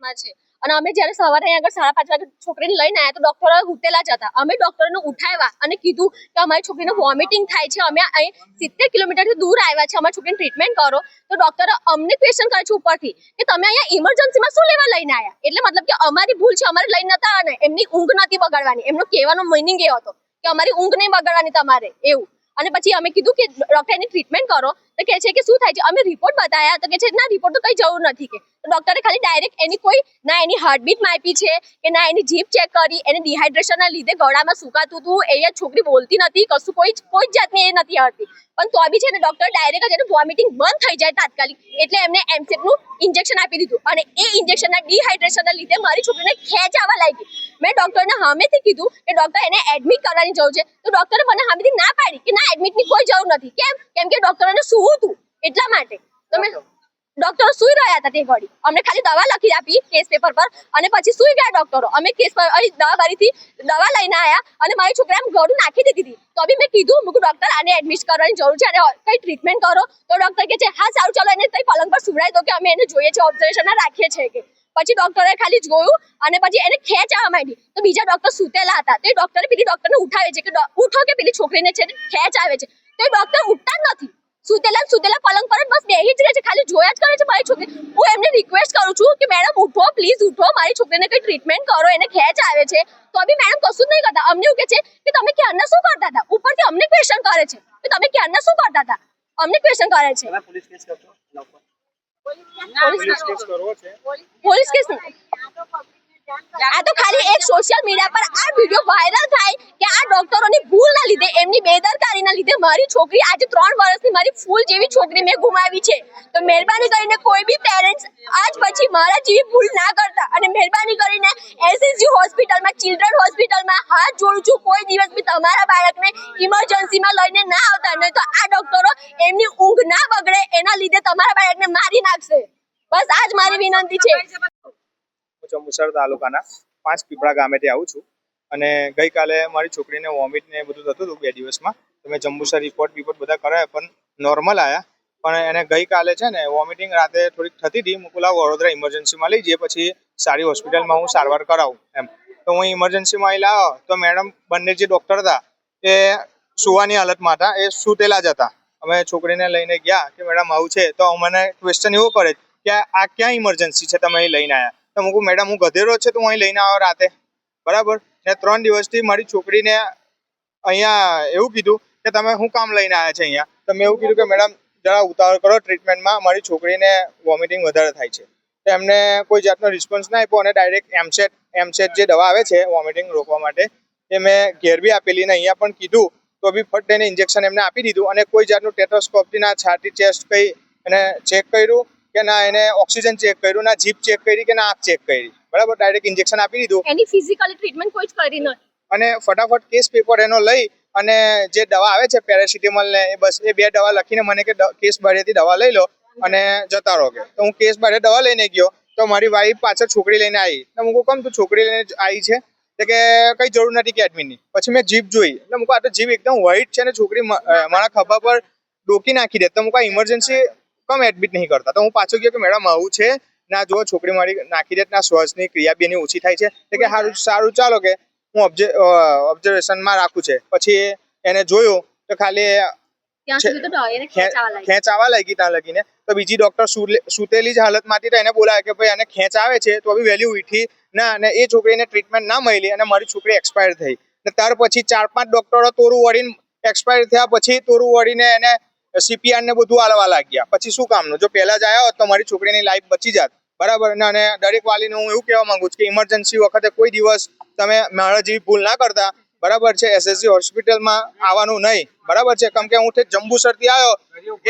માં છે અને અમે જ્યારે સવારે અહીં આગળ 5:30 વાગે છોકરીને લઈને આવ્યા તો ડોક્ટરો ઉઠેલા જ હતા. અમે ડોક્ટરને ઉઠાવ્યા અને કીધું કે અમારી છોકરીને વોમિટિંગ થાય છે, અમે અહીં 70 કિલોમીટરથી દૂર આવ્યા છે, અમારી છોકરીને ટ્રીટમેન્ટ કરો. તો ડોક્ટરે અમને ક્વેશ્ચન કરે છે ઉપરથી કે તમે અહીંયા ઇમરજન્સીમાં શું લેવા લઈને આવ્યા. એટલે મતલબ કે અમારી ભૂલ છે, અમારે લઈને નતા આવ્યા ને, એમની ઊંઘ નથી બગાડવાની. એમનો કહેવાનો મીનિંગ એ હતો કે અમારી ઊંઘ નહીં બગાડવાની તમારે એવું. અને પછી અમે કીધું કે ડોક્ટર એની ટ્રીટમેન્ટ કરો તો કહે છે કે શું થાય છે. અમે રિપોર્ટ બતાવ્યા તો કહે છે ના રિપોર્ટ તો કઈ જરૂર નથી. કે ડોક્ટરે ખાલી ડાયરેક્ટ એની કોઈ ના એની હાર્ટબીટ માપી છે કે ના એની જીભ ચેક કરી. એને ડિહાઇડ્રેશનના લીધે ગળામાં સુકાતું હતું, એ છોકરી બોલતી નથી, કશું કોઈ જ જાતની એ નથી હરતી. પણ તો બી છે ને ડોક્ટર ડાયરેક્ટ જ એને વોમિટિંગ બંધ થઈ જાય તાત્કાલિક એટલે એમને એમસેટનું ઇન્જેક્શન આપી દીધું. અને એ ઇન્જેક્શનના ડિહાઇડ્રેશનના લીધે મારી છોકરીને ખેંચ આવવા લાગી. મેં ડોક્ટરને સામેથી કીધું કે ડોક્ટર એને એડમિટ કરવાની જરૂર છે. તો ડોક્ટરે મને સામેથી ના પાડી કે ના એડમિટની કોઈ જરૂર નથી. કેમ કે ડોક્ટરોને સૂવું હતું એટલા માટે. તમે ડોક્ટરો સુઈ રહ્યા હતા તે ઘડી, અમને ખાલી દવા લખી આપી કેસ પેપર પર અને પછી સુઈ ગયા ડોક્ટરો. અમે કેસ પર દવાબારીથી દવા લઈને આવ્યા અને મારી છોકરી આમ ગળું નાખી દીધી હતી. તો બી મેં કીધું મૂકું ડોક્ટર આને એડમિટ કરવાની જરૂર છે અને કઈ ટ્રીટમેન્ટ કરો. તો ડોક્ટર કહે છે હા સારું ચાલો એને કઈ પલંગ પર સુવડાવી દો કે અમે એને જોઈએ છે, ઓબ્ઝર્વેશનમાં રાખીએ છીએ કે. પછી ડોક્ટરે ખાલી જોયું અને પછી એને ખેંચ આવવા માંડી. તો બીજા ડોક્ટર સુતેલા હતા તો એ ડોક્ટરે પેલી ડોક્ટરને ઉઠાવે છે કે ઉઠો કે પેલી છોકરીને છે ખેંચ આવે છે. તો એ ડોક્ટર ઉઠતા જ નથી, સુતેલા પલંગ પર બસ બેહી જ રહે છે, ખાલી જોયા જ કરે છે મારી છોકરી. હું એમને રિક્વેસ્ટ કરું છું કે મેડમ ઉઠો, પ્લીઝ ઉઠો, મારી છોકરીને કઈ ટ્રીટમેન્ટ કરો, એને ખેંચ આવે છે. તો બી મેડમ કશું જ નહીં કરતા. અમને એવું કહે છે કે તમે ક્યારના શું કરતા હતા. ઉપરથી અમને ક્વેશ્ચન કરે છે કે તમે ક્યારના શું કરતા હતા. અમને ક્વેશ્ચન કરે છે. પોલીસ કેસ આ તો ખાલી એક સોશિયલ મીડિયા પર આ વિડિયો વાયરલ થાય કે આ ડોક્ટરોની ભૂલના લીધે, એમની બેદરકારીના લીધે મારી છોકરી આજે 3 વર્ષની મારી ફૂલ જેવી છોકરી મેં ગુમાવી છે. તો મહેરબાની કરીને કોઈ બી પેરેન્ટ્સ આજ પછી મારા જેવી ભૂલ ના કરતા અને મહેરબાની કરીને એસએસજી હોસ્પિટલમાં, ચિલ્ડ્રન હોસ્પિટલમાં હાથ જોડું છું, કોઈ દિવસ બી તમારા બાળકને ઇમરજન્સીમાં લઈને ના આવતા. નહીં તો આ ડોક્ટરો એમની ઊંઘ ના બગડે એના લીધે તમારા બાળકને મારી નાખશે. બસ આજ મારી વિનંતી છે. જંબુસર તાલુકાના 5 પીપળા ગામેથી આવું છું અને ગઈકાલે મારી છોકરીને વોમિટ ને બધું થતું હતું 2 દિવસમાં. તો મેં જંબુસર રિપોર્ટ બધા કરાયા પણ નોર્મલ આવ્યા. પણ એને ગઈકાલે છે ને વોમિટિંગ રાતે થોડીક થતી હતી. મુકુલા વડોદરા ઇમરજન્સીમાં લઈ જઈએ પછી સારી હોસ્પિટલમાં હું સારવાર કરાવું એમ. તો હું ઇમરજન્સીમાં અહીં લાવ્યો તો મેડમ બંને જે ડૉક્ટર હતા એ સુવાની હાલતમાં હતા, એ સૂતેલા જ હતા. અમે છોકરીને લઈને ગયા કે મેડમ આવું છે તો મને ક્વેશ્ચન એવો કરે કે આ ક્યાં ઇમરજન્સી છે તમે અહીં લઈને આવ્યા. તો મૂકું મેડમ હું ગધેડો છે તો હું અહીં લઈને આવ્યો રાતે, બરાબર. ને 3 દિવસથી મારી છોકરીને અહીંયા એવું કીધું કે તમે શું કામ લઈને આવ્યા છે અહીંયા. તો મેં એવું કીધું કે મેડમ જરા ઉતાવળ કરો ટ્રીટમેન્ટમાં, મારી છોકરીને વોમિટિંગ વધારે થાય છે. તો એમને કોઈ જાતનો રિસ્પોન્સ ના આપ્યો અને ડાયરેક્ટ એમસેટ જે દવા આવે છે વોમિટિંગ રોકવા માટે એ મેં ઘેર બી આપેલી ને અહીંયા પણ કીધું તો બી ફટ એને ઇન્જેક્શન એમને આપી દીધું. અને કોઈ જાતનું ટેટોસ્કોપથી ના છાતી ચેસ્ટ કંઈ એને ચેક કર્યું કે ના એને ઓક્સિજન ચેક કર્યું, ના જીપ ચેક કરી કે ના આંખ ચેક કરી, બરાબર. ડાયરેક્ટ ઇન્જેક્શન આપી દીધું. એની ફિઝિકલી ટ્રીટમેન્ટ કોઈ જ કરી નથી. અને ફટાફટ કેસ પેપર એનો લઈ અને જે દવા આવે છે પેરાસિટામોલ ને એ બસ એ 2 દવા લખીને મને કે કેસ બારેથી દવા લઈ લો અને જતા રહો કે. તો હું કેસ બારે દવા લઈને ગયો તો મારી વાઈફ પાછળ છોકરી લઈને આવી. તો હું કહું તું છોકરી લઈને આવી છે તો કે કઈ જરૂર નથી કે એડમિટની. પછી મેં જીભ જોઈ એટલે હું આ તો જીભ એકદમ વ્હાઈટ છે ને છોકરી મારા ખભા પર ડોકી નાખી દે. તો હું ઇમરજન્સી કમ એડમિટ નહીં કરતા. તો હું પાછો ગયો કે મેડમ આવું છે ના, જો છોકરી મારી નાખી દે ના, શ્વાસની ક્રિયા બી એની ઓછી થાય છે. તો કે સારું ચાલો કે હું ઓબ્ઝર્વેશનમાં રાખું છે. પછી એને જોયું તો ખાલી ખેંચ આવવા લાગી ત્યાં લગીને. તો બીજી ડોક્ટર સૂતેલી જ હાલતમાંથી તો એને બોલાવે કે ભાઈ એને ખેંચ આવે છે તો બી વહેલી ઉઠી ના અને એ છોકરીને ટ્રીટમેન્ટ ના મળી અને મારી છોકરી એક્સપાયર થઈ. ને ત્યાર પછી 4-5 ડોક્ટરો તોરું વળીને એક્સપાયર થયા. પછી તોરું વળીને એને CPR ને બધું આલવા લાગ્યા. પછી શું કામનું? જો પહેલા જ આવ્યા હોત તો મારી છોકરીની લાઈફ બચી જાત, બરાબર. અને દરેક વાલીને હું એવું કહેવા માંગુ છું કે ઇમરજન્સી વખતે કોઈ દિવસ તમે મારા જેવી ભૂલ ના કરતા, બરાબર છે. SSG હોસ્પિટલમાં આવવાનું નહીં, બરાબર છે. કેમ કે હું જંબુસરથી આવ્યો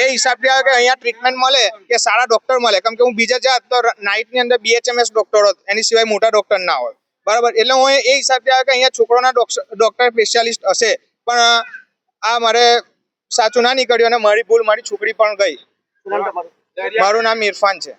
એ હિસાબથી આવ્યો કે અહીંયા ટ્રીટમેન્ટ મળે કે સારા ડોક્ટર મળે. કેમ કે હું બીજા જાત તો નાઇટની અંદર BHMS ડોક્ટર હોત, એની સિવાય મોટા ડોક્ટર ના હોય, બરાબર. એટલે હું એ હિસાબથી આવ્યો કે અહીંયા છોકરોના ડોક્ટર સ્પેશિયાલિસ્ટ હશે. પણ આ મારે સાચું ના નીકળ્યું અને મારી ભૂલ મારી છોકરી પણ ગઈ. મારું નામ ઇરફાન છે.